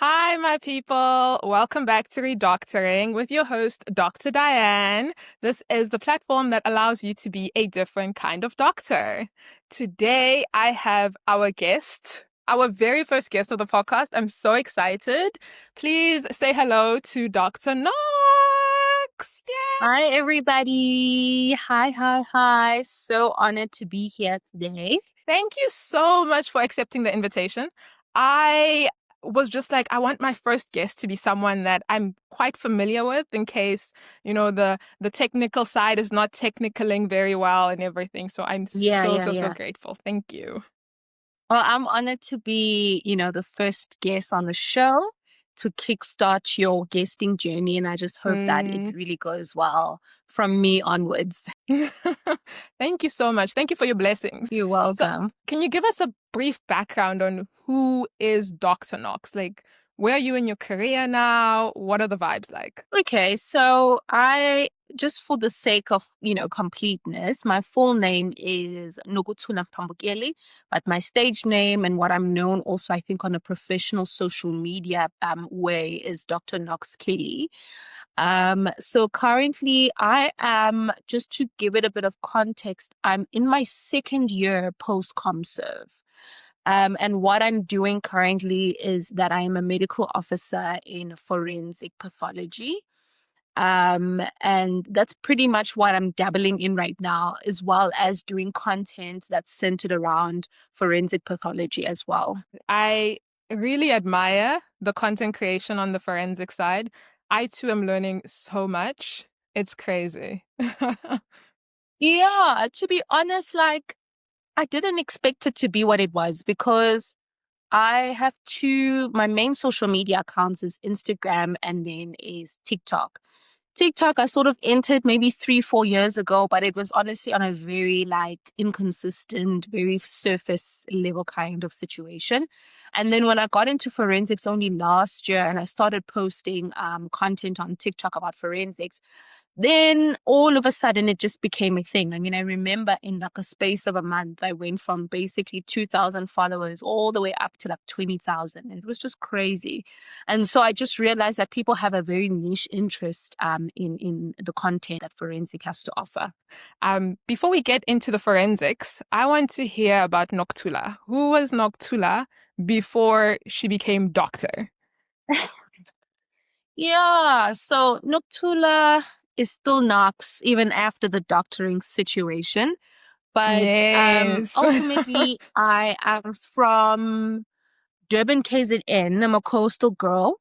Hi, my people. Welcome back to Redoctoring with your host, Dr. Diane. This is the platform that allows you to be a different kind of doctor. Today, I have our guest, our very first guest of the podcast. I'm so excited. Please say hello to Dr. Nox. Yeah. Hi, everybody. Hi. So honored to be here today. Thank you so much for accepting the invitation. I was just like, I want my first guest to be someone that I'm quite familiar with in case, the technical side is not technicaling very well and everything. So I'm so Yeah. grateful. Thank you. Well, I'm honored to be, the first guest on the show to kickstart your guesting journey. And I just hope that it Mm. really goes well from me onwards. Thank you so much. Thank you for your blessings. You're So, welcome. can you give us a brief background on who is Dr. Nox? Like, where are you in your career now? What are the vibes like? Okay, so I just for the sake of completeness, my full name is Nox Keli, but my stage name and what I'm known also I think on a professional social media way is Dr. Nox Keli. So currently I am, just to give it a bit of context, I'm in my second year post ComServe. And what I'm doing currently is that I am a medical officer in forensic pathology. And that's pretty much what I'm dabbling in right now, as well as doing content that's centered around forensic pathology as well. I really admire the content creation on the forensic side. I too am learning so much. It's crazy. Yeah, to be honest, like I didn't expect it to be what it was because my main social media accounts is Instagram and then is TikTok. TikTok, I sort of entered maybe 3-4 years ago, but it was honestly on a very like inconsistent, very surface level kind of situation. And then when I got into forensics only last year and I started posting content on TikTok about forensics, then all of a sudden it just became a thing. I mean, I remember in like a space of a month, I went from basically 2,000 followers all the way up to like 20,000. And it was just crazy. And so I just realized that people have a very niche interest in the content that forensic has to offer. Before we get into the forensics, I want to hear about Noctula. Who was Noctula before she became doctor? Yeah, so Noctula is still Nox even after the doctoring situation. But Yes. ultimately, I am from Durban, KZN. I'm a coastal girl.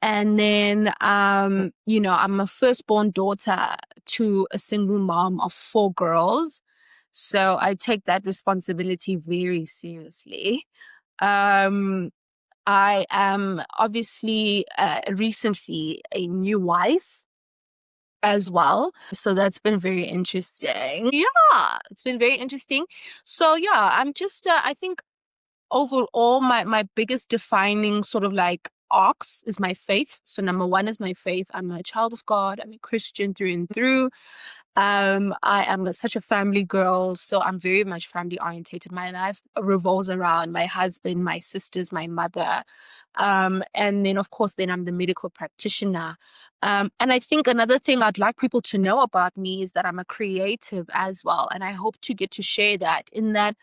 And then, I'm a firstborn daughter to a single mom of 4 girls. So I take that responsibility very seriously. Um, I am obviously recently a new wife as well. So that's been very interesting. Yeah, it's been very interesting. So yeah, I'm just, I think overall, my biggest defining sort of like ox is my faith. So number one is my faith. I'm a child of God. I'm a Christian through and through. I am such a family girl, so I'm very much family orientated. My life revolves around my husband, my sisters, my mother, and then of course, then I'm the medical practitioner. And I think another thing I'd like people to know about me is that I'm a creative as well, and I hope to get to share that in that.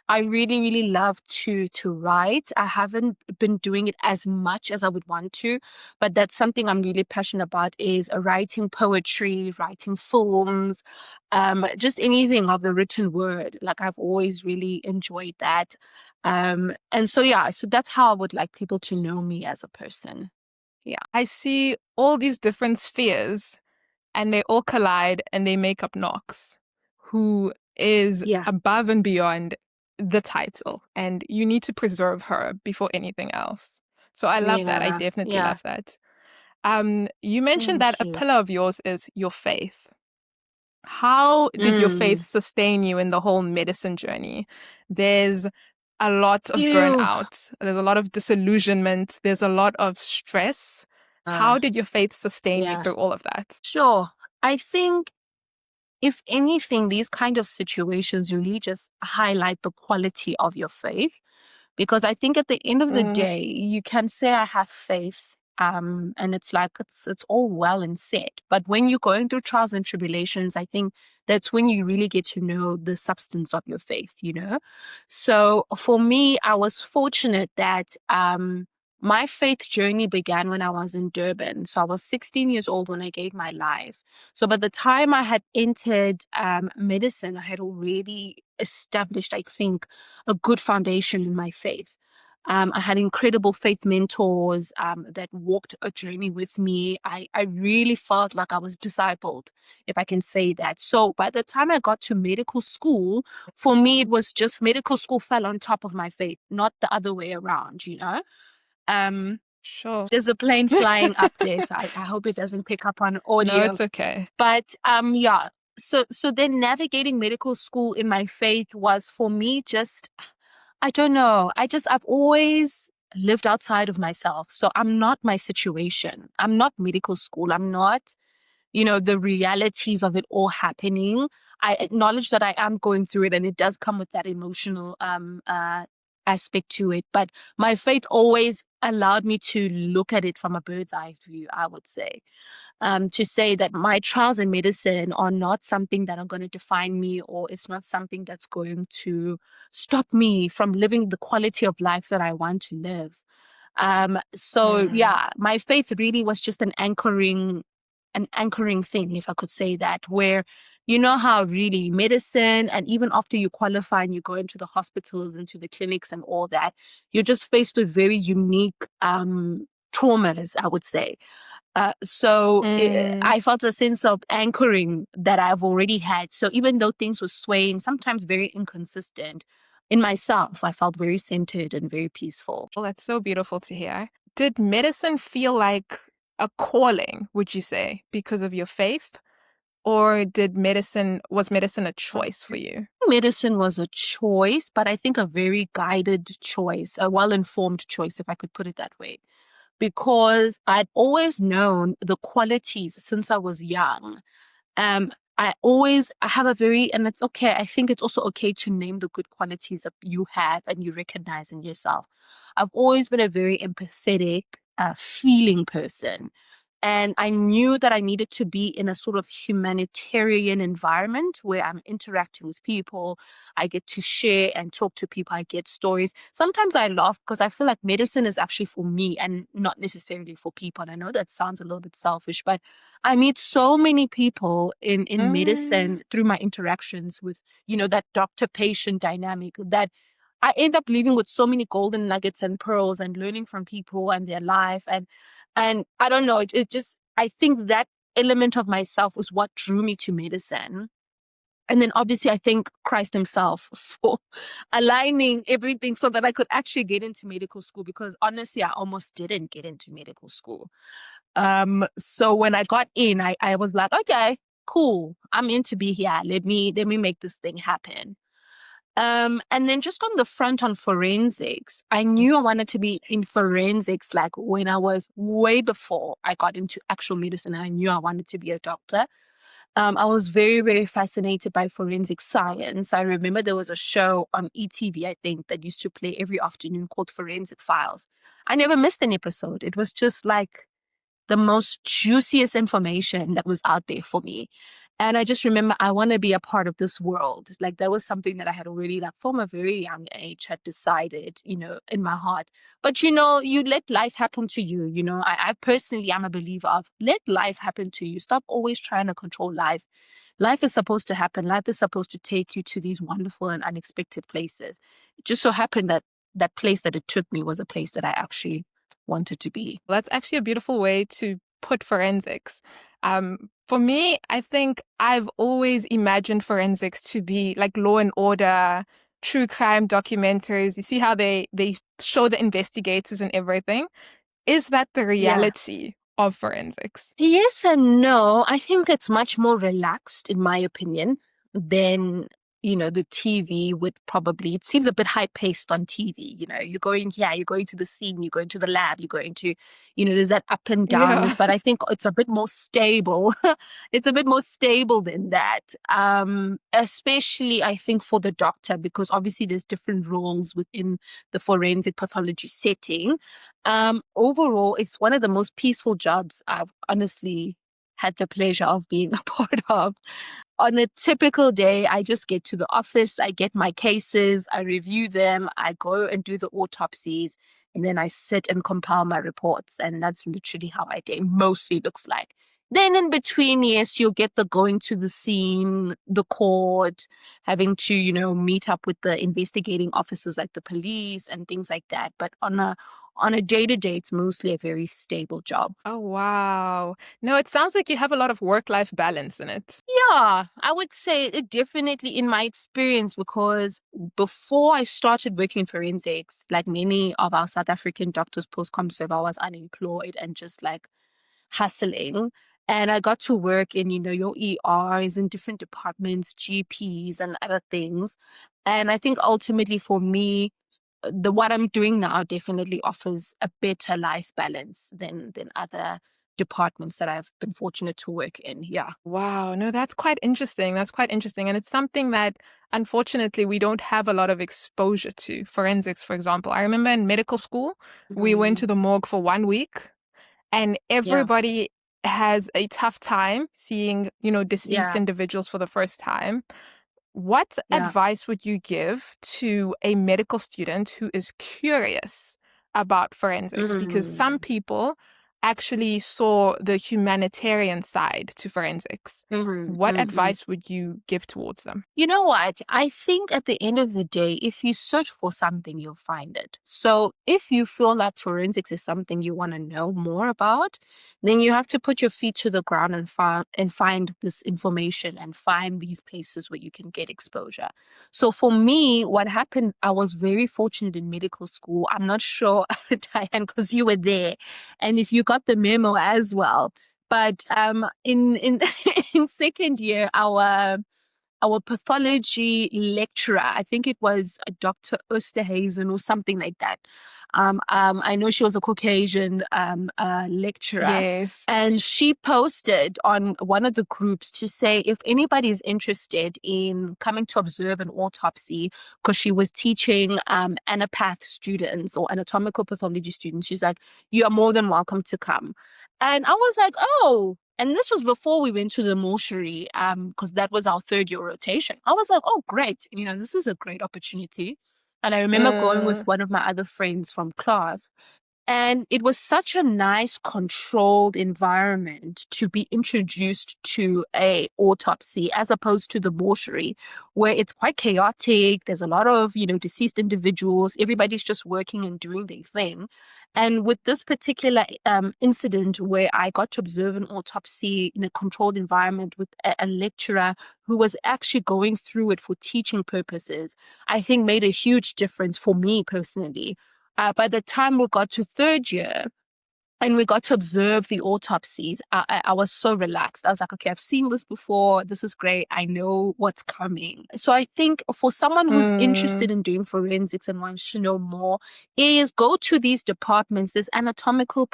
I really love to write. I haven't been doing it as much as I would want to, but that's something I'm really passionate about is writing poetry, writing films, just anything of the written word. Like I've always really enjoyed that. And so, yeah, so that's how I would like people to know me as a person. Yeah. I see all these different spheres and they all collide and they make up Nox, who is Yeah. above and beyond the title. And you need to preserve her before anything else. So I love that. I Yeah. definitely Yeah. love that. You mentioned that Thank a you. pillar of yours is your faith. How did your Mm. faith sustain you in the whole medicine journey? There's a lot of You. burnout. There's a lot of disillusionment. There's a lot of stress. Uh, How did your faith sustain you yeah. through all of that? Sure. I think if anything, these kind of situations really just highlight the quality of your faith Because I think at the end of the Mm, day, you can say I have faith, and it's like it's all well and said. But when you're going through trials and tribulations, I think that's when you really get to know the substance of your faith, you know? So for me, I was fortunate that my faith journey began when I was in Durban. So I was 16 years old when I gave my life. So by the time I had entered medicine, I had already established, I think, a good foundation in my faith. I had incredible faith mentors that walked a journey with me. I really felt like I was discipled, if I can say that. So by the time I got to medical school, for me, it was just medical school fell on top of my faith, not the other way around, you know? Um, sure. there's a plane flying up there, so I hope it doesn't pick up on No, audio. it's okay. But yeah. So then navigating medical school in my faith was for me just, I don't know. I've always lived outside of myself. So I'm not my situation. I'm not medical school. I'm not, the realities of it all happening. I acknowledge that I am going through it and it does come with that emotional aspect to it. But my faith always allowed me to look at it from a bird's eye view, I would say, to say that my trials in medicine are not something that are going to define me, or it's not something that's going to stop me from living the quality of life that I want to live. So Mm, yeah, my faith really was just an anchoring thing, if I could say that, where you know how really medicine, and even after you qualify and you go into the hospitals, into the clinics and all that, you're just faced with very unique traumas, I would say. mm. I felt a sense of anchoring that I've already had. So even though things were swaying, sometimes very inconsistent, in myself, I felt very centered and very peaceful. Well, that's so beautiful to hear. Did medicine feel like a calling, would you say, because of your faith? Or was medicine a choice for you? Medicine was a choice, but I think a very guided choice, a well-informed choice, if I could put it that way, because I'd always known the qualities since I was young. um I have a very, and it's okay, I think it's also okay to name the good qualities that you have and you recognize in yourself. I've always been a very empathetic, feeling person, and I knew that I needed to be in a sort of humanitarian environment where I'm interacting with people. I get to share and talk to people. I get stories. Sometimes I laugh because I feel like medicine is actually for me and not necessarily for people. And I know that sounds a little bit selfish, but I meet so many people in Mm, medicine through my interactions with, that doctor-patient dynamic, that I end up leaving with so many golden nuggets and pearls and learning from people and their life. And I don't know, it just, I think that element of myself was what drew me to medicine. And then obviously I thank Christ himself for aligning everything so that I could actually get into medical school, because honestly, I almost didn't get into medical school. So when I got in, I was like, okay, cool. I'm in to be here. Let me make this thing happen. And then just on the front on forensics, I knew I wanted to be in forensics like when I was way before I got into actual medicine, and I knew I wanted to be a doctor. I was very, very fascinated by forensic science. I remember there was a show on ETV, I think, that used to play every afternoon called Forensic Files. I never missed an episode. It was just like the most juiciest information that was out there for me. And I just remember I want to be a part of this world. Like that was something that I had already, like from a very young age, had decided, in my heart. But you let life happen to you. I personally am a believer of let life happen to you. Stop always trying to control life. Life is supposed to happen. Life is supposed to take you to these wonderful and unexpected places. It just so happened that that place that it took me was a place that I actually wanted to be. that's actually a beautiful way to put forensics. For me, I think I've always imagined forensics to be like Law and Order, true crime documentaries. You see how they show the investigators and everything. Is that the Yeah. reality of forensics? Yes and no. I think it's much more relaxed, in my opinion, than the TV would probably, it seems a bit high paced on TV. You're going here, you're going to the scene, you're going to the lab, you're going to, there's that up and downs, Yeah. but I think it's a bit more stable. It's a bit more stable than that. Especially I think for the doctor, because obviously there's different roles within the forensic pathology setting. Overall, it's one of the most peaceful jobs I've honestly had the pleasure of being a part of. On a typical day, I just get to the office, I get my cases, I review them, I go and do the autopsies, and then I sit and compile my reports. And that's literally how my day mostly looks like. Then in between, yes, you'll get the going to the scene, the court, having to, meet up with the investigating officers like the police and things like that. But on a day-to-day, it's mostly a very stable job. Oh, wow. No, it sounds like you have a lot of work-life balance in it. Yeah, I would say it definitely in my experience, because before I started working in forensics, like many of our South African doctors post-comserve, I was unemployed and just like hustling. And I got to work in, your ERs in different departments, GPs and other things. And I think ultimately for me, what I'm doing now definitely offers a better life balance than other departments that I've been fortunate to work in. Yeah. Wow. No, that's quite interesting. That's quite interesting. And it's something that unfortunately we don't have a lot of exposure to. Forensics, for example. I remember in medical school, we went Mm, to the morgue for 1 week and yeah. everybody has a tough time seeing, deceased Yeah. individuals for the first time. What Yeah. advice would you give to a medical student who is curious about forensics? Because some Mm, people actually saw the humanitarian side to forensics. mm, What mm, mm. advice would you give towards them? You know what? I think at the end of the day, if you search for something, you'll find it. So if you feel like forensics is something you want to know more about, then you have to put your feet to the ground and find this information and find these places where you can get exposure. So for me, what happened, I was very fortunate in medical school. I'm not sure, Diane, because you were there, and if you got the memo as well. But in in second year, our pathology lecturer, I think it was a Dr. Osterhazen or something like that. I know she was a Caucasian lecturer, Yes. and she posted on one of the groups to say if anybody is interested in coming to observe an autopsy, because she was teaching anapath students or anatomical pathology students, she's like, you are more than welcome to come. And I was like, oh, and this was before we went to the mortuary, because that was our third year rotation. I was like, oh, great. This is a great opportunity. And I remember going with Mm, one of my other friends from class, and it was such a nice, controlled environment to be introduced to a autopsy as opposed to the mortuary, where it's quite chaotic. There's a lot of, deceased individuals. Everybody's just working and doing their thing. And with this particular incident where I got to observe an autopsy in a controlled environment with a lecturer who was actually going through it for teaching purposes, I think made a huge difference for me personally. By the time we got to third year and we got to observe the autopsies, I was so relaxed. I was like, okay, I've seen this before. This is great. I know what's coming. So I think for someone who's mm, interested in doing forensics and wants to know more, is go to these departments. There's anatomical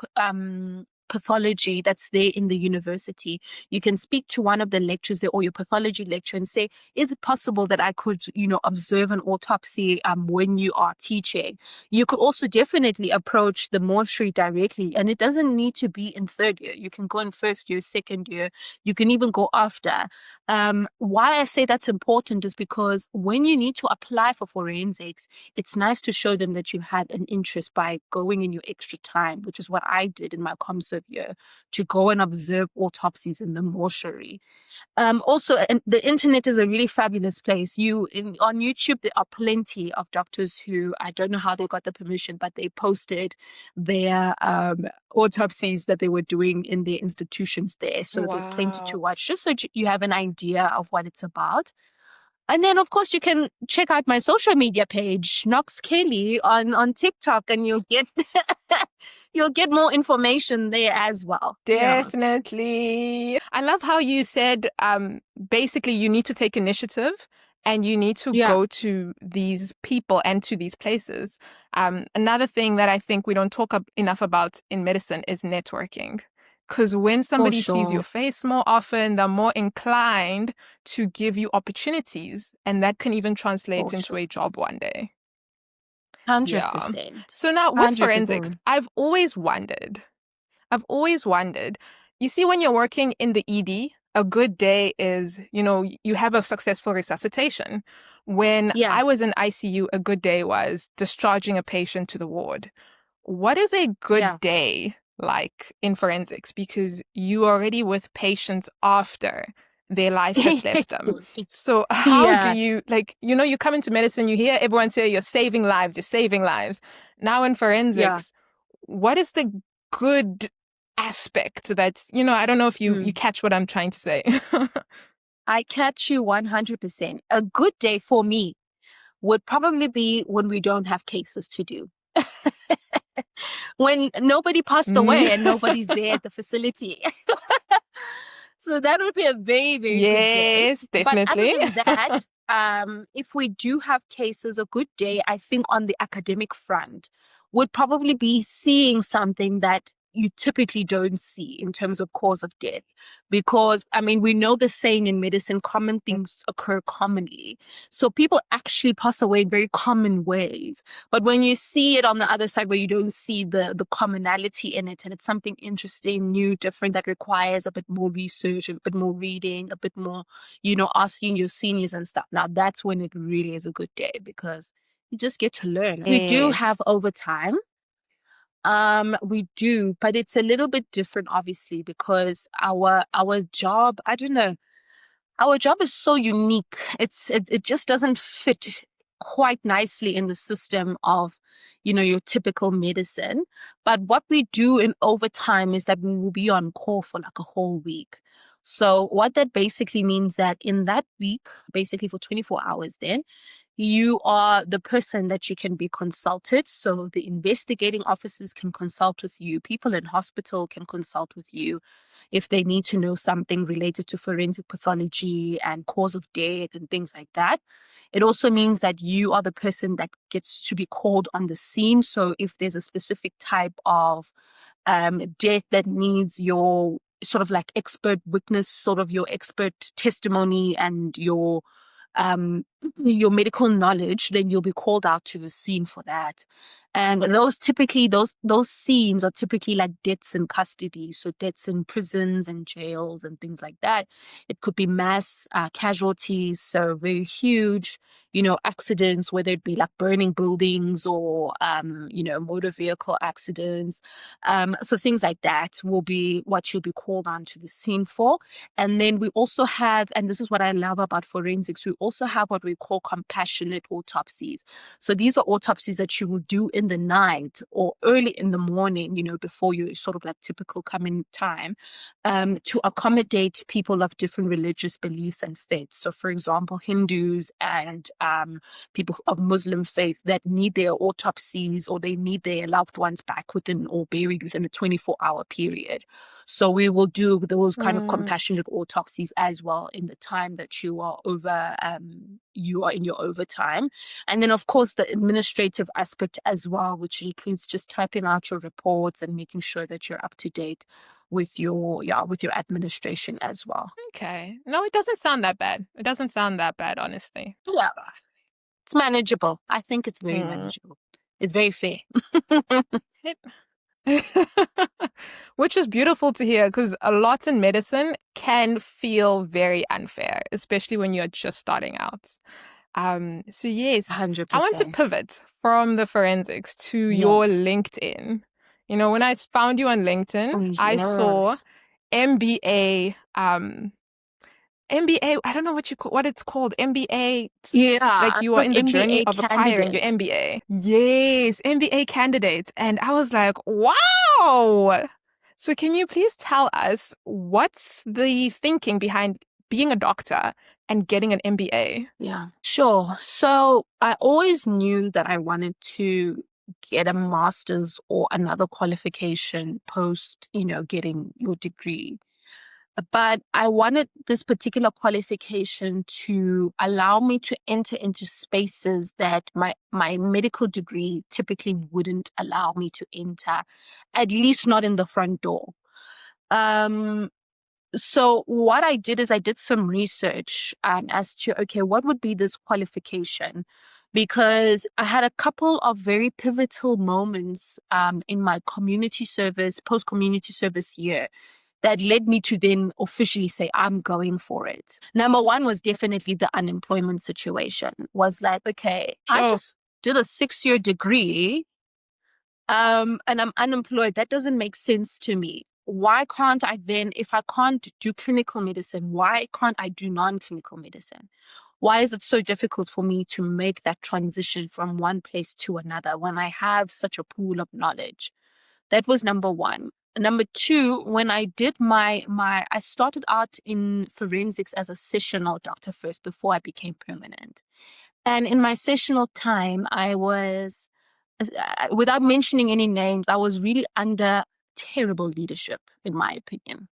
pathology that's there in the university. You can speak to one of the lecturers there or your pathology lecturer and say, is it possible that I could, observe an autopsy when you are teaching? You could also definitely approach the mortuary directly, and it doesn't need to be in third year. You can go in first year, second year. You can even go after. Why I say that's important is because when you need to apply for forensics, it's nice to show them that you had an interest by going in your extra time, which is what I did in my ComServe year, to go and observe autopsies in the mortuary. Also, and the internet is a really fabulous place. On YouTube, there are plenty of doctors who, I don't know how they got the permission, but they posted their autopsies that they were doing in their institutions there. So there's plenty to wow. watch, just so you have an idea of what it's about. And then, of course, you can check out my social media page, Nox Keli, on TikTok, and you'll get you'll get more information there as well. Yeah. Definitely. I love how you said basically you need to take initiative and you need to Yeah, go to these people and to these places. Another thing that I think we don't talk enough about in medicine is networking. Because when for somebody sees sure. your face more often, they're more inclined to give you opportunities, and that can even For translate into sure. a job one day. Yeah. 100%. So now with forensics, 100%. I've always wondered, you see, when you're working in the ED, a good day is, you have a successful resuscitation. When Yeah, I was in ICU, a good day was discharging a patient to the ward. What is a good yeah. day like in forensics? Because you are already with patients after their life has left them. So how do Yeah. you, like, you come into medicine, you hear everyone say you're saving lives, you're saving lives. Now in Yeah. forensics, what is the good aspect that's, I don't know if you Mm. catch what I'm trying to say. I catch you 100%. A good day for me would probably be when we don't have cases to do. When nobody passed away and nobody's there at the facility. So that would be a very, very good day. Yes, But other definitely. than that, if we do have cases, a good day, I think on the academic front would probably be seeing something that you typically don't see in terms of cause of death. Because, I mean, we know the saying in medicine, common things occur commonly. So people actually pass away in very common ways. But when you see it on the other side where you don't see the commonality in it, and it's something interesting, new, different, that requires a bit more research, a bit more reading, a bit more, asking your seniors and stuff. Now that's when it really is a good day because you just get to learn. We do Yes. have overtime. We do, but it's a little bit different, obviously, because our job, I don't know, our job is so unique. It just doesn't fit quite nicely in the system of, your typical medicine. But what we do in overtime is that we will be on call for like a whole week. So what that basically means that in that week, basically for 24 hours then, you are the person that you can be consulted. So the investigating officers can consult with you. People in hospital can consult with you if they need to know something related to forensic pathology and cause of death and things like that. It also means that you are the person that gets to be called on the scene. So if there's a specific type of death that needs your sort of like expert witness, sort of your expert testimony and your medical knowledge, then you'll be called out to the scene for that. And those scenes are typically like deaths in custody, so deaths in prisons and jails and things like that. It could be mass casualties, so very huge, accidents, whether it be like burning buildings or motor vehicle accidents. So things like that will be what you'll be called on to the scene for. And then we also have, and this is what I love about forensics, we also have what we call compassionate autopsies. So these are autopsies that you will do in the night or early in the morning, before your sort of like typical coming time, to accommodate people of different religious beliefs and faiths. So for example, Hindus and people of Muslim faith that need their autopsies or they need their loved ones back within or buried within a 24-hour period. So we will do those kind of Mm, compassionate autopsies as well in the time that you are in your overtime. And then of course the administrative aspect as well, which includes just typing out your reports and making sure that you're up to date with your administration as well. okay. No, it doesn't sound that bad. It doesn't sound that bad, honestly. Yeah, it's manageable. I think it's very Mm. manageable. It's very fair. It- Which is beautiful to hear because a lot in medicine can feel very unfair, especially when you're just starting out. So yes, I want to 100%. pivot from the forensics to your Yes. LinkedIn. When I found you on LinkedIn, Oh, I saw yes. MBA, MBA, I don't know what it's called. MBA, like Yeah, you are so in the journey MBA of acquiring your candidate. MBA. Yes, MBA candidates. And I was like, wow. So can you please tell us what's the thinking behind being a doctor and getting an MBA? Yeah, sure. So I always knew that I wanted to get a master's or another qualification post, getting your degree. but I wanted this particular qualification to allow me to enter into spaces that my medical degree typically wouldn't allow me to enter, at least not in the front door. Um, so what I did is I did some research as to, okay, what would be this qualification? Because I had a couple of very pivotal moments in my community service, post-community service year that led me to then officially say, I'm going for it. Number one was definitely the unemployment situation. Was like, okay, I Sure. just did a 6-year degree and I'm unemployed. That doesn't make sense to me. Why can't I then, if I can't do clinical medicine, why can't I do non-clinical medicine? Why is it so difficult for me to make that transition from one place to another when I have such a pool of knowledge? That was number one. Number two, when I did I started out in forensics as a sessional doctor first before I became permanent. And in my sessional time, I was, without mentioning any names, I was really under terrible leadership, in my opinion.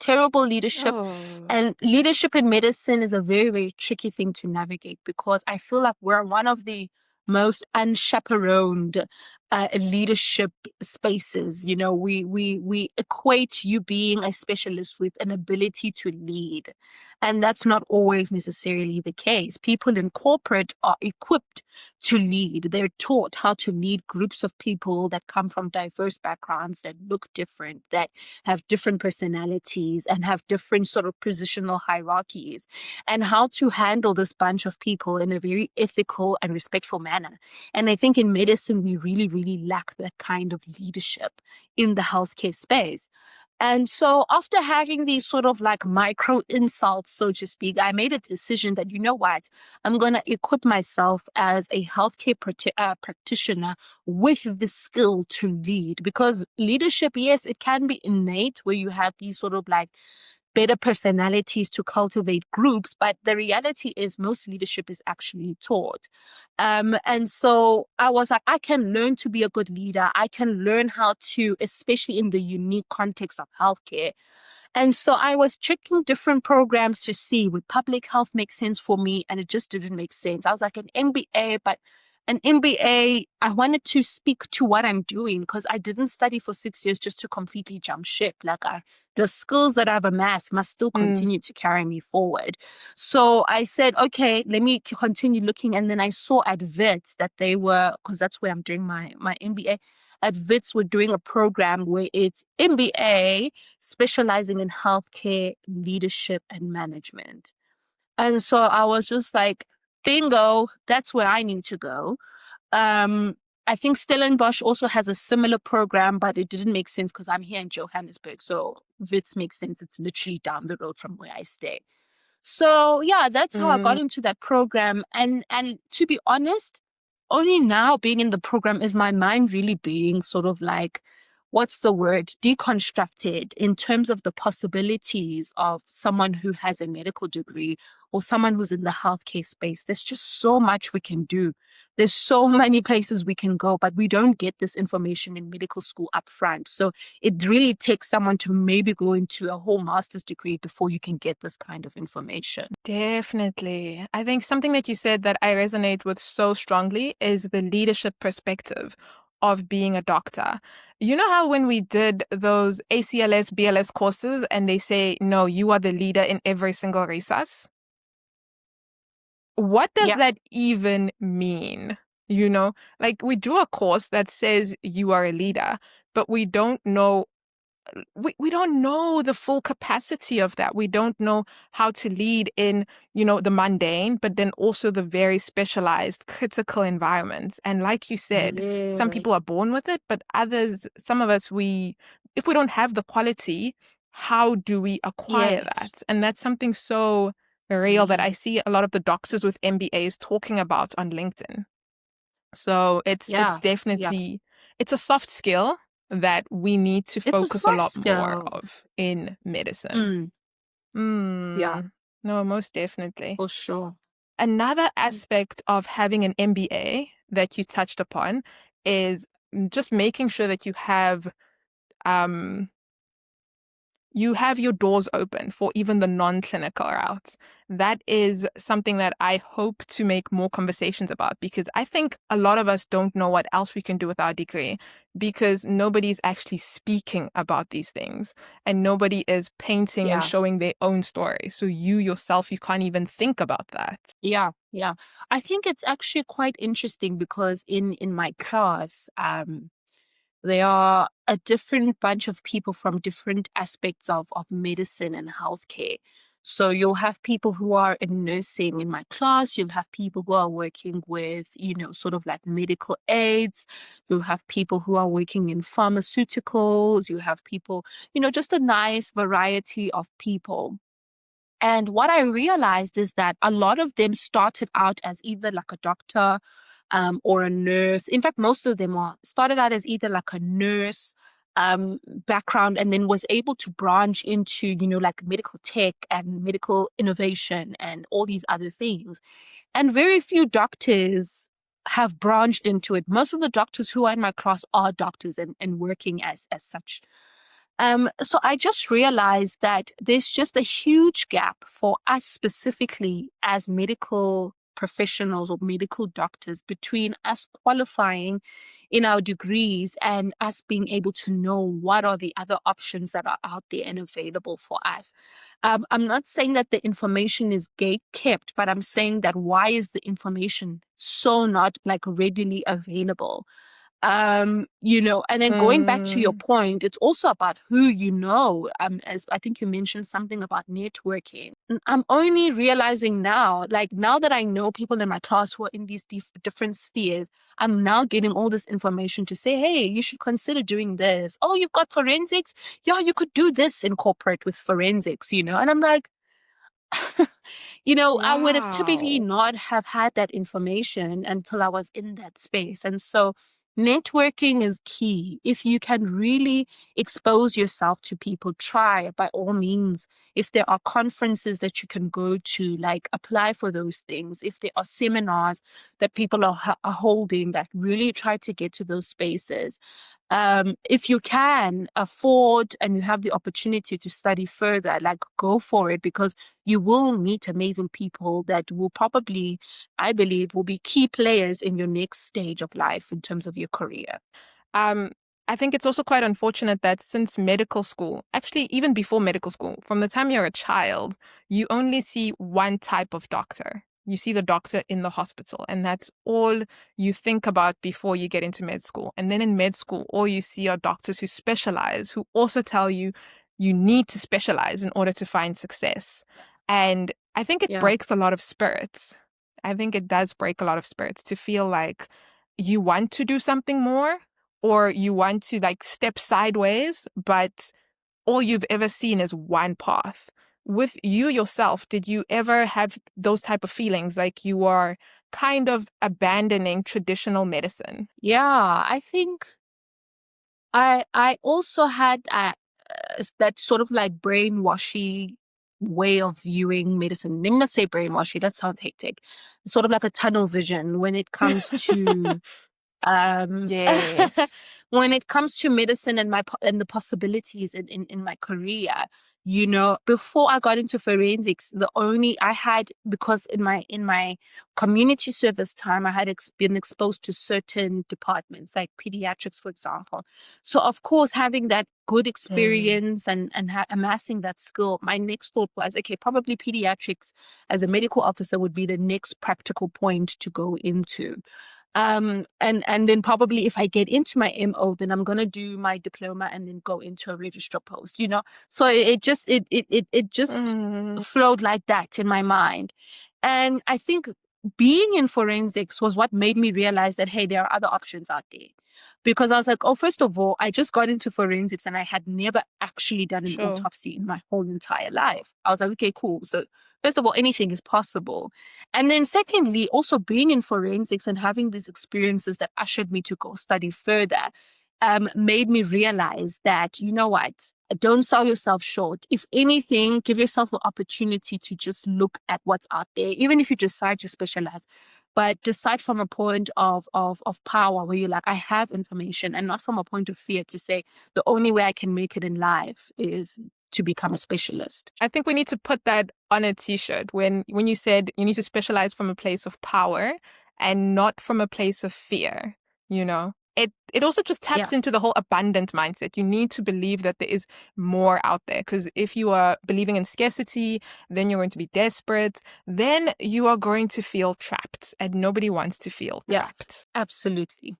Terrible leadership. Oh. And leadership in medicine is a very, very tricky thing to navigate because I feel like we're one of the most unchaperoned leadership spaces. You know, we equate you being a specialist with an ability to lead. And that's not always necessarily the case. People in corporate are equipped to lead. They're taught how to lead groups of people that come from diverse backgrounds, that look different, that have different personalities and have different sort of positional hierarchies, and how to handle this bunch of people in a very ethical and respectful manner. And I think in medicine, we really, really lack that kind of leadership in the healthcare space. And so after having these sort of like micro insults, so to speak, I made a decision that, you know what, I'm going to equip myself as a healthcare practitioner with the skill to lead. Because leadership, yes, it can be innate where you have these sort of like better personalities to cultivate groups, but the reality is most leadership is actually taught. And so I was like, I can learn to be a good leader. I can learn how to, especially in the unique context of healthcare. And so I was checking different programs to see would public health make sense for me, and it just didn't make sense. I was like an MBA, but an MBA, I wanted to speak to what I'm doing because I didn't study for 6 years just to completely jump ship. The skills that I've amassed must still Mm. continue to carry me forward. So I said, okay, let me continue looking. And then I saw at Wits that they were, because that's where I'm doing my MBA, at Wits we're doing a program where it's MBA specializing in healthcare leadership and management. And so I was just like, bingo, that's where I need to go. Um, I think Stellenbosch also has a similar program, but it didn't make sense because I'm here in Johannesburg. So Wits makes sense. It's literally down the road from where I stay. So yeah, that's how I got Mm. into that program. And to be honest, only now being in the program is my mind really being sort of like, what's the word, deconstructed in terms of the possibilities of someone who has a medical degree or someone who's in the healthcare space. There's just so much we can do. There's so many places we can go, but we don't get this information in medical school up front. So it really takes someone to maybe go into a whole master's degree before you can get this kind of information. Definitely. I think something that you said that I resonate with so strongly is the leadership perspective of being a doctor. You know how when we did those ACLS, BLS courses and they say, no, you are the leader in every single resus? What does Yeah. that even mean? You know, like we do a course that says you are a leader, but we don't know the full capacity of that. We don't know how to lead in, the mundane, but then also the very specialized critical environments. And like you said, some Yeah. people are born with it, but others, some of us, if we don't have the quality, how do we acquire Yes. that? And that's something so real that I Yeah. see a lot of the doctors with MBAs talking about on LinkedIn. So it's Yeah. Yeah. definitely, it's a soft skill that we need to It's a focus a soft lot more skill. of in medicine. Mm. Yeah, Mm, no, most definitely. for sure. Another Mm. aspect of having an MBA that you touched upon is just making sure that you have um you have your doors open for even the non-clinical route. That is something that I hope to make more conversations about, because I think a lot of us don't know what else we can do with our degree, because nobody's actually speaking about these things and nobody is painting and Yeah. showing their own story. So you yourself, you can't even think about that. Yeah, yeah. I think it's actually quite interesting because in my class, they are a different bunch of people from different aspects of medicine and healthcare. So you'll have people who are in nursing in my class. You'll have people who are working with, sort of like medical aids. You'll have people who are working in pharmaceuticals. You have people, just a nice variety of people. And what I realized is that a lot of them started out as either like a doctor, or a nurse. In fact, most of them started out as either like a nurse background, and then was able to branch into, like medical tech and medical innovation and all these other things. And very few doctors have branched into it. Most of the doctors who are in my class are doctors and working as such. So I just realized that there's just a huge gap for us specifically as medical professionals or medical doctors between us qualifying in our degrees and us being able to know what are the other options that are out there and available for us. I'm not saying that the information is gate kept, but I'm saying that why is the information so not like readily available? And then going back to your Mm. point, it's also about who you know. As I think you mentioned something about networking. I'm only realizing now, like now that I know people in my class who are in these different spheres, I'm now getting all this information to say, hey, you should consider doing this. Oh, you've got forensics? Yeah, you could do this in corporate with forensics, And I'm like, I would have typically Wow. not have had that information until I was in that space. And so networking is key. If you can really expose yourself to people, try by all means. If there are conferences that you can go to, like apply for those things. If there are seminars that people are holding, that really try to get to those spaces. If you can afford and you have the opportunity to study further, like go for it, because you will meet amazing people that will probably, I believe, will be key players in your next stage of life in terms of your career. Um, I think it's also quite unfortunate that since medical school, actually even before medical school, from the time you're a child, you only see one type of doctor. You see the doctor in the hospital, and that's all you think about before you get into med school. And then in med school, all you see are doctors who specialize, who also tell you you need to specialize in order to find success. And I think it Yeah. breaks a lot of spirits. I think it does break a lot of spirits to feel like you want to do something more, or you want to like step sideways, but all you've ever seen is one path. With you yourself, did you ever have those type of feelings like you are kind of abandoning traditional medicine? Yeah, I think I also had that sort of like brainwashy way of viewing medicine. Let me not say brainwashy, that sounds hectic. Sort of like a tunnel vision when it comes to um Yes. when it comes to medicine and and the possibilities in my career. Before I got into forensics, the only I had, because in my community service time, I had been exposed to certain departments like pediatrics, for example. So of course, having that good Mm. experience and amassing that skill, my next thought was, okay, probably pediatrics as a medical officer would be the next practical point to go into. And then probably if I get into my MO, then I'm gonna do my diploma and then go into a registrar post. So it just Mm. flowed like that in my mind. And I think being in forensics was what made me realize that, hey, there are other options out there. Because I was like, oh, first of all, I just got into forensics and I had never actually done an Sure. autopsy in my whole entire life. I was like, okay, cool. So first of all, anything is possible. And then secondly, also being in forensics and having these experiences that ushered me to go study further, made me realize that, you know what, don't sell yourself short. If anything, give yourself the opportunity to just look at what's out there, even if you decide to specialize. But decide from a point of power where you're like, I have information, and not from a point of fear to say the only way I can make it in life is to become a specialist. I think we need to put that on a t-shirt when you said you need to specialize from a place of power and not from a place of fear, you know. It also just Yeah. taps into the whole abundant mindset. You need to believe that there is more out there, because if you are believing in scarcity, then you're going to be desperate, then you are going to feel trapped, and nobody wants to feel Yeah, trapped. absolutely.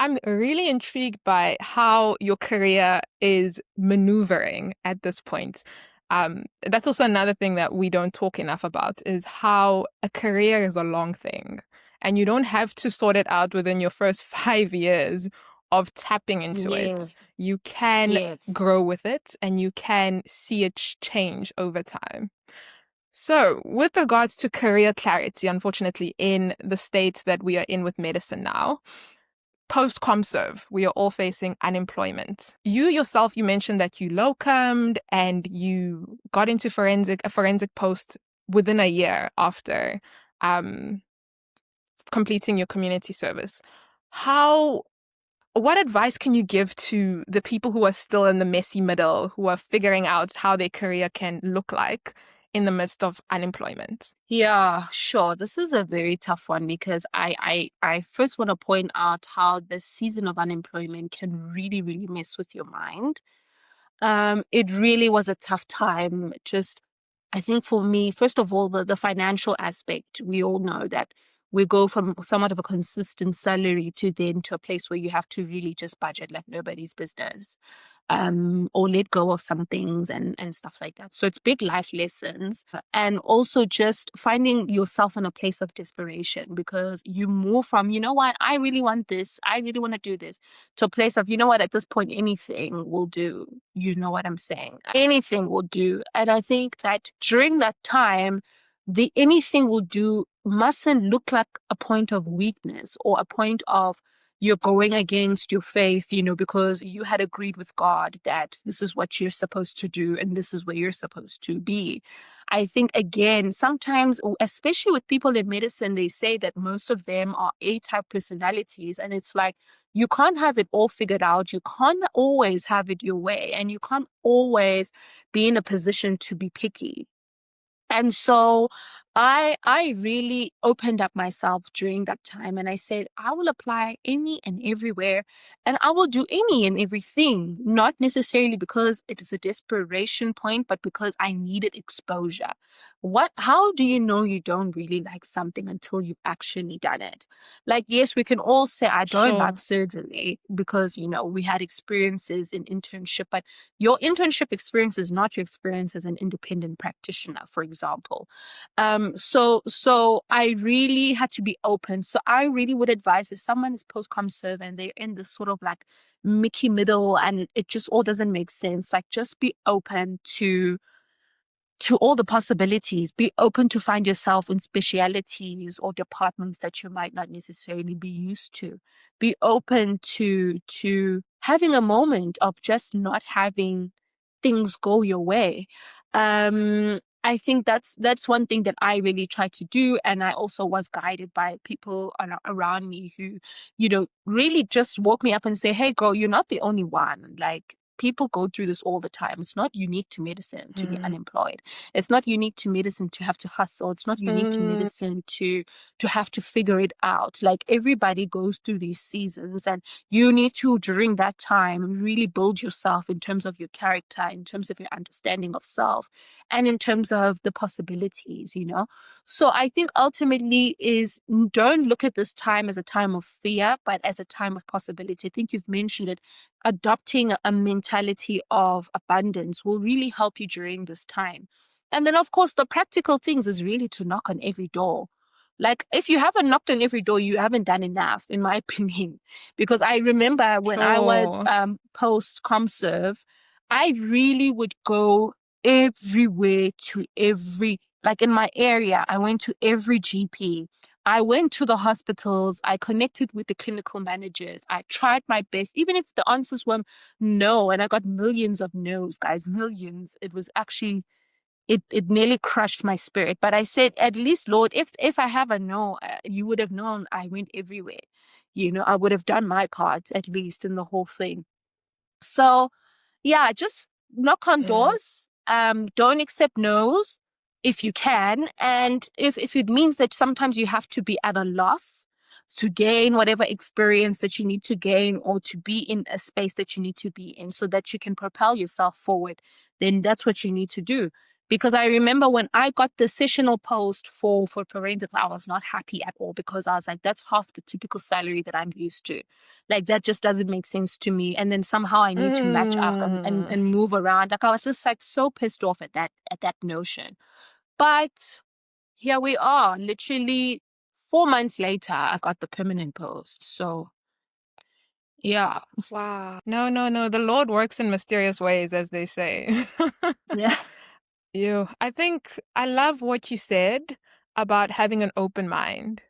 I'm really intrigued by how your career is maneuvering at this point. That's also another thing that we don't talk enough about, is how a career is a long thing. And you don't have to sort it out within your first 5 years of tapping into Yeah. it. You can Yes. grow with it, and you can see it change over time. So, with regards to career clarity, unfortunately, in the state that we are in with medicine now, post-ComServe, we are all facing unemployment. You yourself, you mentioned that you locumed and you got into a forensic post within a year after completing your community service. What advice can you give to the people who are still in the messy middle, who are figuring out how their career can look like in the midst of unemployment? Yeah, sure. This is a very tough one because I first want to point out how the season of unemployment can really, really mess with your mind. It really was a tough time. Just, I think for me, first of all, the financial aspect, we all know that we go from somewhat of a consistent salary to then to a place where you have to really just budget like nobody's business, or let go of some things and stuff like that. So it's big life lessons, and also just finding yourself in a place of desperation because you move from, you know what, I really want this, I really want to do this, to a place of, you know what, at this point, anything will do. You know what I'm saying? Anything will do. And I think that during that time, the anything will do mustn't look like a point of weakness or a point of you're going against your faith, because you had agreed with God that this is what you're supposed to do and this is where you're supposed to be. I think, again, sometimes, especially with people in medicine, they say that most of them are A-type personalities. And it's like, you can't have it all figured out. You can't always have it your way. And you can't always be in a position to be picky. And so I really opened up myself during that time and I said, I will apply any and everywhere and I will do any and everything, not necessarily because it is a desperation point, but because I needed exposure. How do you know you don't really like something until you've actually done it? Like, yes, we can all say, I don't Sure. like surgery because, we had experiences in internship, but your internship experience is not your experience as an independent practitioner, for example. So I really had to be open. So I really would advise if someone is post-com serve and they're in this sort of like Mickey middle and it just all doesn't make sense, like just be open to all the possibilities. Be open to find yourself in specialities or departments that you might not necessarily be used to. Be open to having a moment of just not having things go your way. I think that's one thing that I really try to do, and I also was guided by people around me who, really just woke me up and say, "Hey, girl, you're not the only one. Like." People go through this all the time. It's not unique to medicine to be Mm. unemployed. It's not unique to medicine to have to hustle. It's not unique to Mm. medicine to have to figure it out. Like everybody goes through these seasons and you need to, during that time, really build yourself in terms of your character, in terms of your understanding of self, and in terms of the possibilities. So I think ultimately is don't look at this time as a time of fear, but as a time of possibility. I think you've mentioned it. Adopting a mentality of abundance will really help you during this time. And then, of course, the practical things is really to knock on every door. Like, if you haven't knocked on every door, you haven't done enough, in my opinion. Because I remember when I was Sure. post ComServe, I really would go everywhere to like in my area, I went to every GP. I went to the hospitals. I connected with the clinical managers. I tried my best, even if the answers were no. And I got millions of no's, guys, millions. It was actually, it nearly crushed my spirit. But I said, at least, Lord, if I have a no, you would have known I went everywhere. I would have done my part, at least, in the whole thing. So, yeah, just knock on Mm. doors. Don't accept no's if you can. And if it means that sometimes you have to be at a loss to gain whatever experience that you need to gain or to be in a space that you need to be in so that you can propel yourself forward, then that's what you need to do. Because I remember when I got the sessional post for forensic, I was not happy at all because I was like, that's half the typical salary that I'm used to. Like that just doesn't make sense to me. And then somehow I need to match up Mm. and move around. Like I was just like so pissed off at that notion. But here we are, literally 4 months later, I got the permanent post. So yeah. Wow. No, no, no. The Lord works in mysterious ways, as they say. Yeah. I think I love what you said about having an open mind.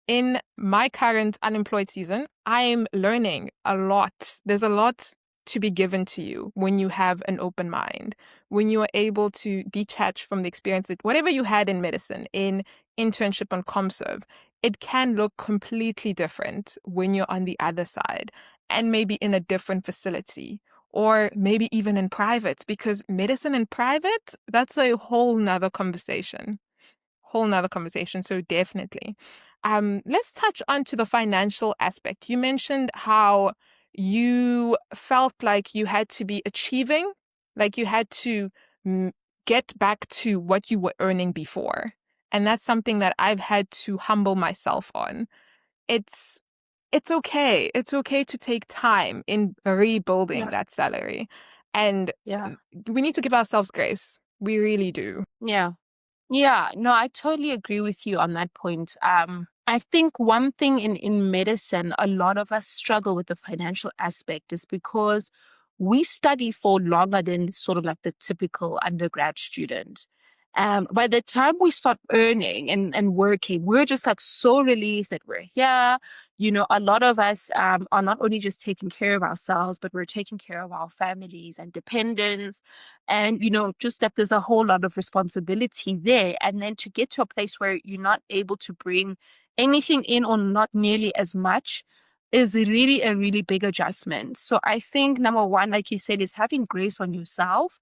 In my current unemployed season, I'm learning a lot. There's a lot to be given to you when you have an open mind, when you are able to detach from the experience that whatever you had in medicine, in internship on ComServe, it can look completely different when you're on the other side and maybe in a different facility or maybe even in private, because medicine in private, that's a whole nother conversation. Whole nother conversation. So definitely. Let's touch on to the financial aspect. You mentioned how you felt like you had to be achieving, like you had to get back to what you were earning before. And that's something that I've had to humble myself on. It's it's okay. It's okay to take time in rebuilding Yeah. that salary. And Yeah. we need to give ourselves grace. We really do. Yeah. Yeah, no, I totally agree with you on that point. I think one thing in medicine, a lot of us struggle with the financial aspect is because we study for longer than sort of like the typical undergrad student. By the time we start earning and working, we're just like so relieved that we're here. You know, a lot of us are not only just taking care of ourselves, but we're taking care of our families and dependents. And, you know, just that there's a whole lot of responsibility there. And then to get to a place where you're not able to bring anything in or not nearly as much is really a really big adjustment. So I think number one, like you said, is having grace on yourself,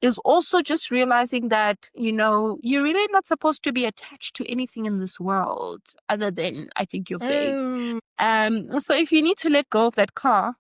is also just realizing that, you know, you're really not supposed to be attached to anything in this world other than, I think, your faith. Mm, So if you need to let go of that car,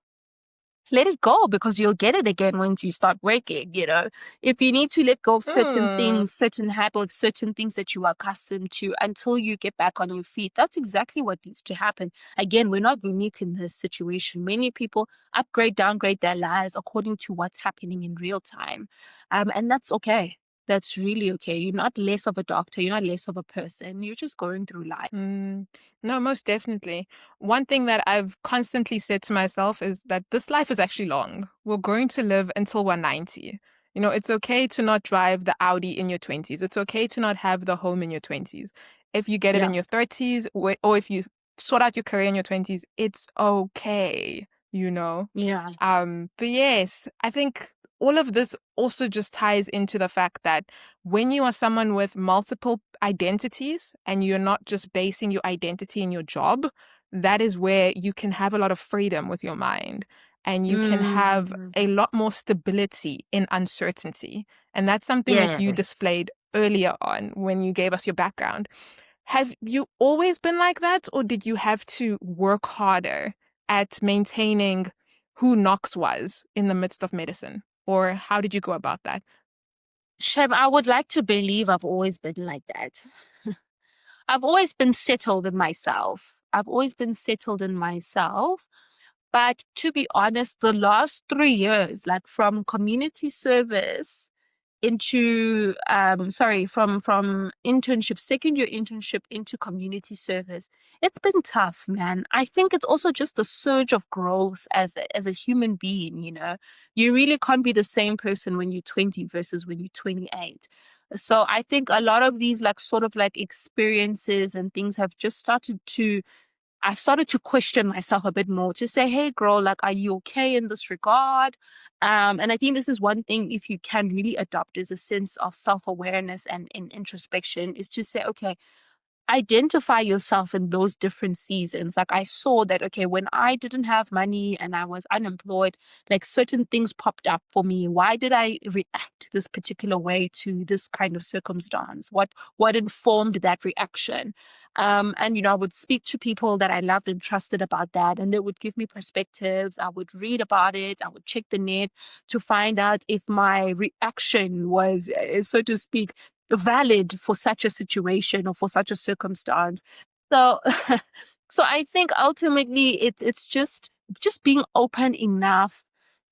let it go because you'll get it again once you start working, you know. If you need to let go of certain mm. things, certain habits, certain things that you are accustomed to until you get back on your feet, that's exactly what needs to happen. Again, we're not unique in this situation. Many people upgrade, downgrade their lives according to what's happening in real time. And that's okay. That's really okay. You're not less of a doctor. You're not less of a person. You're just going through life. Mm, no, most definitely. One thing that I've constantly said to myself is that this life is actually long. We're going to live until we're 90. You know, it's okay to not drive the Audi in your 20s. It's okay to not have the home in your 20s. If you get it in Yeah. your 30s, or if you sort out your career in your 20s, it's okay, you know? Yeah. But yes, I think all of this also just ties into the fact that when you are someone with multiple identities and you're not just basing your identity in your job, that is where you can have a lot of freedom with your mind and you can have Mm, a lot more stability in uncertainty. And that's something that you yes. displayed earlier on when you gave us your background. Have you always been like that, or did you have to work harder at maintaining who Knox was in the midst of medicine? Or how did you go about that? Shem, I would like to believe I've always been like that. I've always been settled in myself. I've always been settled in myself. But to be honest, the last 3 years, like from community service into from internship, second year internship into community service, it's been tough, man. I think it's also just the surge of growth as a human being, you know. You really can't be the same person when you're 20 versus when you're 28. So I think a lot of these like sort of like experiences and things have just started to I started to question myself a bit more to say, hey, girl, like, are you okay in this regard? And I think this is one thing, if you can really adopt, is a sense of self awareness and in introspection, is to say, okay, identify yourself in those different seasons. Like I saw that, okay, when I didn't have money and I was unemployed, like certain things popped up for me. Why did I react this particular way to this kind of circumstance? What informed that reaction? And I would speak to people that I loved and trusted about that, and they would give me perspectives. I would read about it. I would check the net to find out if my reaction was, so to speak, valid for such a situation or for such a circumstance. So so I think ultimately it's just being open enough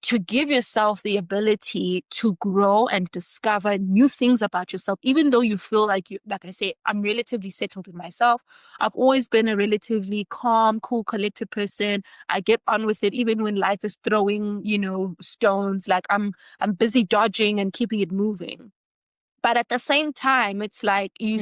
to give yourself the ability to grow and discover new things about yourself, even though you feel like I say, I'm relatively settled in myself. I've always been a relatively calm, cool, collected person. I get on with it even when life is throwing, stones. Like I'm busy dodging and keeping it moving. But at the same time, it's like Yes.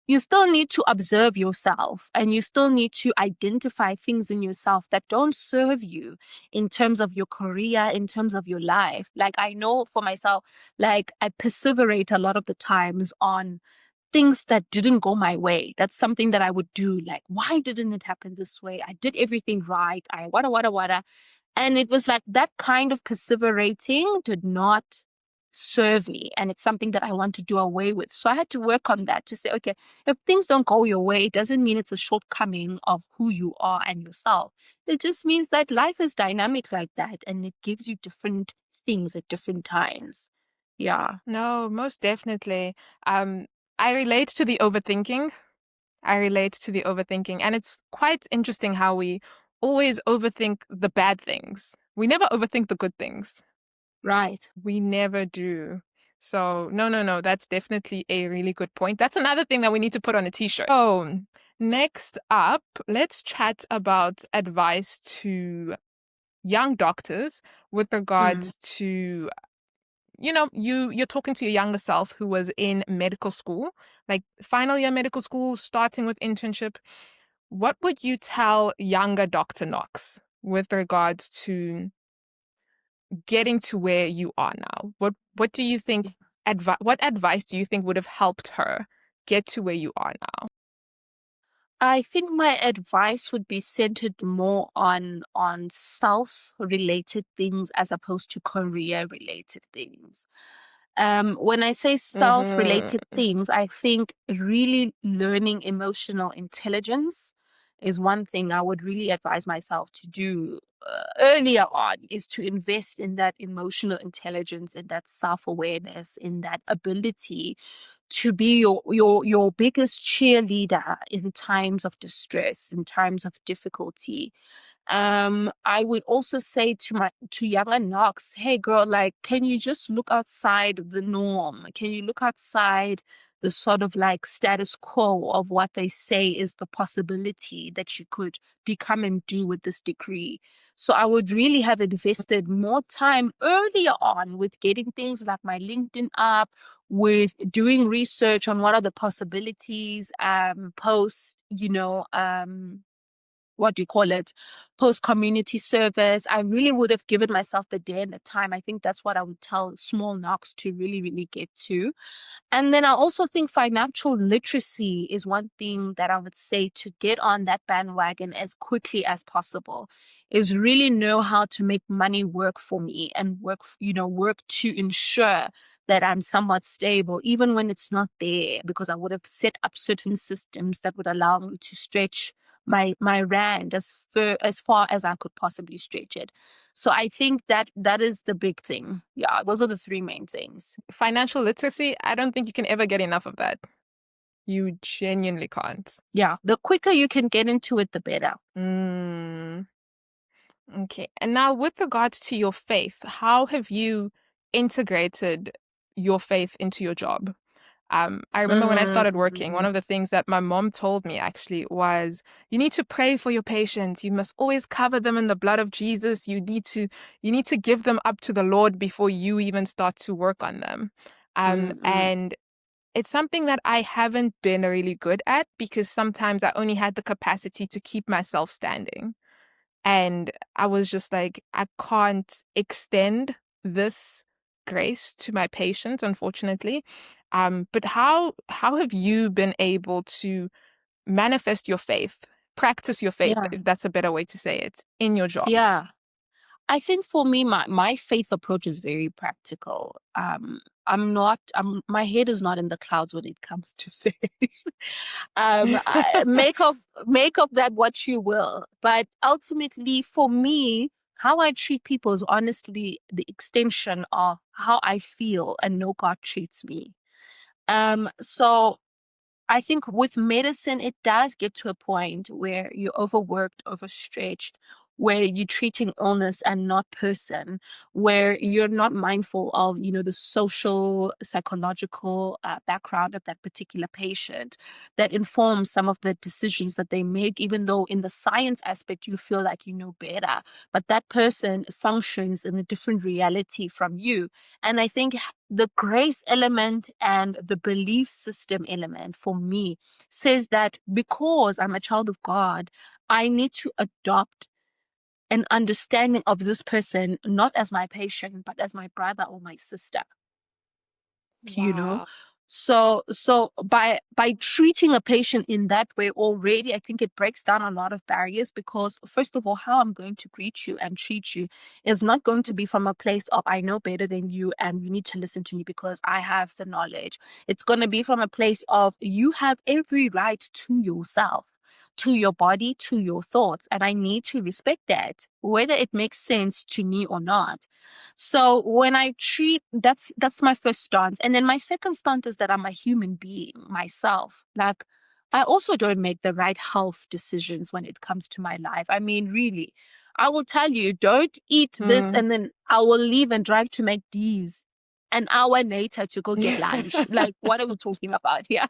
you still need to observe yourself, and you still need to identify things in yourself that don't serve you in terms of your career, in terms of your life. Like I know for myself, like I perseverate a lot of the times on things that didn't go my way. That's something that I would do. Like, why didn't it happen this way? I did everything right. I wada. And it was like that kind of perseverating did not serve me. And it's something that I want to do away with. So I had to work on that to say, okay, if things don't go your way, it doesn't mean it's a shortcoming of who you are and yourself. It just means that life is dynamic like that, and it gives you different things at different times. Yeah. No, most definitely. Um, I relate to the overthinking. And it's quite interesting how we always overthink the bad things. We never overthink the good things. Right. We never do. So, no, that's definitely a really good point. That's another thing that we need to put on a t-shirt. So, next up, let's chat about advice to young doctors with Mm. regards to, you're talking to your younger self who was in medical school, like final year medical school, starting with internship. What would you tell younger Dr. Knox with regards to getting to where you are now? What do you think what advice do you think would have helped her get to where you are now? I think my advice would be centered more on self-related things as opposed to career-related things. When I say self-related Mm-hmm. things, I think really learning emotional intelligence is one thing I would really advise myself to do earlier on, is to invest in that emotional intelligence, in that self-awareness, in that ability to be your biggest cheerleader in times of distress, in times of difficulty. I would also say to younger Knox, hey girl, like, can you just look outside the norm? Can you look outside the sort of like status quo of what they say is the possibility that you could become and do with this degree? So I would really have invested more time earlier on with getting things like my LinkedIn up, with doing research on what are the possibilities, post, what do you call it, post community service. I really would have given myself the day and the time. I think that's what I would tell small Knox to really, really get to. And then I also think financial literacy is one thing that I would say to get on that bandwagon as quickly as possible, is really know how to make money work for me and work to ensure that I'm somewhat stable, even when it's not there, because I would have set up certain systems that would allow me to stretch my rand as far as I could possibly stretch it. So I think that is the big thing. Yeah, those are the three main things. Financial literacy, I don't think you can ever get enough of that. You genuinely can't. Yeah, the quicker you can get into it, the better. Mm, okay. And now, with regards to your faith, how have you integrated your faith into your job? I remember when I started working, one Mm, of the things that my mom told me actually was, you need to pray for your patients. You must always cover them in the blood of Jesus. You need to give them up to the Lord before you even start to work on them. mm. And it's something that I haven't been really good at because sometimes I only had the capacity to keep myself standing. And I was just like, I can't extend this grace to my patients, unfortunately. But how have you been able to manifest your faith, practice your faith, Yeah. if that's a better way to say it, in your job? Yeah. I think for me, my faith approach is very practical. My head is not in the clouds when it comes to faith. Make of that what you will. But ultimately, for me, how I treat people is honestly the extension of how I feel and know God treats me. So I think with medicine, it does get to a point where you're overworked, overstretched, where you're treating illness and not person, where you're not mindful of, the social, psychological background of that particular patient that informs some of the decisions that they make, even though in the science aspect, you feel like you know better. But that person functions in a different reality from you. And I think the grace element and the belief system element for me says that because I'm a child of God, I need to adopt an understanding of this person, not as my patient, but as my brother or my sister, you know? Wow. So by treating a patient in that way already, I think it breaks down a lot of barriers because first of all, how I'm going to greet you and treat you is not going to be from a place of I know better than you and you need to listen to me because I have the knowledge. It's going to be from a place of you have every right to yourself, to your body, to your thoughts, and I need to respect that, whether it makes sense to me or not. So when I treat, that's my first stance. And then my second stance is that I'm a human being myself. Like I also don't make the right health decisions when it comes to my life. I mean, really, I will tell you, don't eat this Mm. and then I will leave and drive to McD's an hour later to go get lunch. Like, what are we talking about here?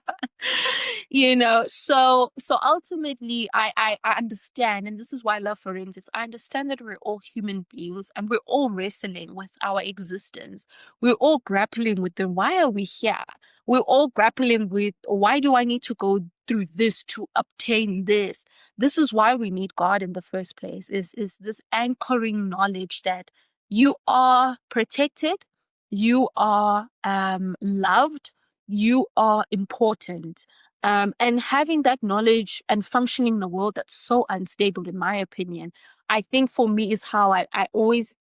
So ultimately I understand, and this is why I love forensics. I understand that we're all human beings and we're all wrestling with our existence. We're all grappling with the why are we here? We're all grappling with why do I need to go through this to obtain this? This is why we need God in the first place, is this anchoring knowledge that you are protected, you are loved, you are important. And having that knowledge and functioning in a world that's so unstable, in my opinion, I think for me is how I always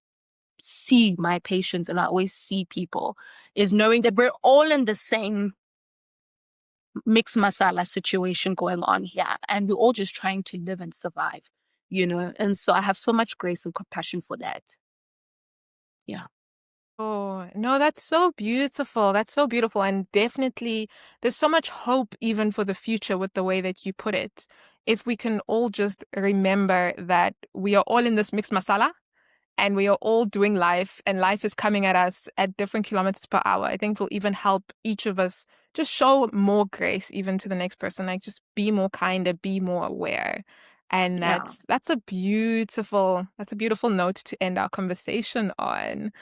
see my patients and I always see people is knowing that we're all in the same mixed masala situation going on here. And we're all just trying to live and survive. And so I have so much grace and compassion for that. Yeah. Oh, no, that's so beautiful. That's so beautiful. And definitely, there's so much hope even for the future with the way that you put it. If we can all just remember that we are all in this mixed masala and we are all doing life and life is coming at us at different kilometers per hour, I think will even help each of us just show more grace even to the next person. Like just be more kinder, be more aware. And Yeah. that's a beautiful note to end our conversation on.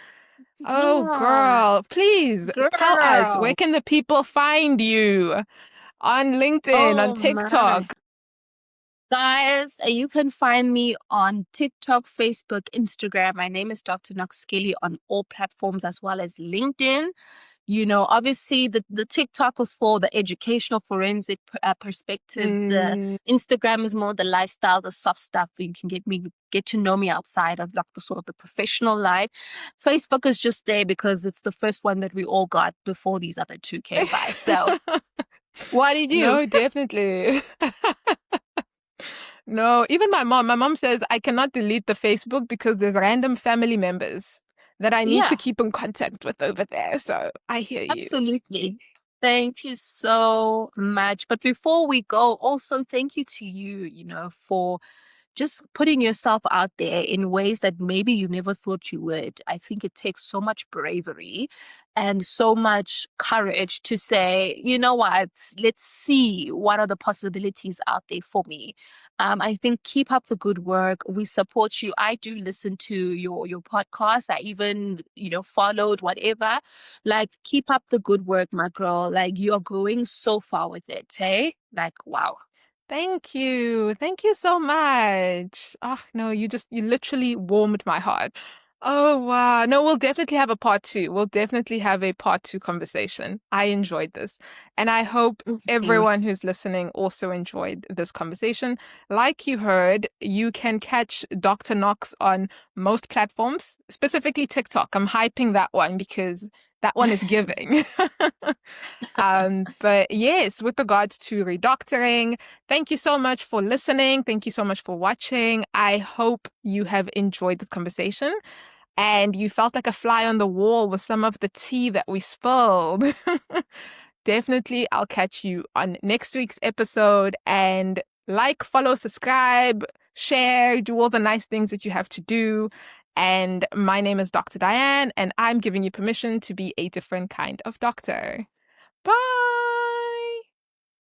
Oh, Yeah. girl, please tell us, where Girl. can the people find you? On LinkedIn, on Oh my. TikTok. Guys, you can find me on TikTok, Facebook, Instagram. My name is Dr. Nox Keli on all platforms as well as LinkedIn. Obviously the TikTok is for the educational forensic perspectives. The Mm. Instagram is more the lifestyle, the soft stuff. You can get to know me outside of like the sort of the professional life. Facebook is just there because it's the first one that we all got before these other two came by. So what did you? No, definitely. No, even my mom says I cannot delete the Facebook because there's random family members that I need to Yeah. keep in contact with over there. So I hear you. Absolutely. Thank you so much. But before we go, also thank you to you, for just putting yourself out there in ways that maybe you never thought you would. I think it takes so much bravery and so much courage to say, you know what, let's see what are the possibilities out there for me. I think keep up the good work. We support you. I do listen to your podcast. I even, followed whatever. Like, keep up the good work, my girl. Like, you're going so far with it, hey? Like, wow. Thank you. Thank you so much. Oh, no, you literally warmed my heart. Oh, wow. No, we'll definitely have a part two. We'll definitely have a part two conversation. I enjoyed this. And I hope Mhm. everyone who's listening also enjoyed this conversation. Like you heard, you can catch Dr. Nox on most platforms, specifically TikTok. I'm hyping that one because that one is giving. But yes, with regards to redoctoring, thank you so much for listening. Thank you so much for watching. I hope you have enjoyed this conversation and you felt like a fly on the wall with some of the tea that we spilled. Definitely, I'll catch you on next week's episode. And like, follow, subscribe, share, do all the nice things that you have to do. And my name is Dr. Diane, and I'm giving you permission to be a different kind of doctor. Bye.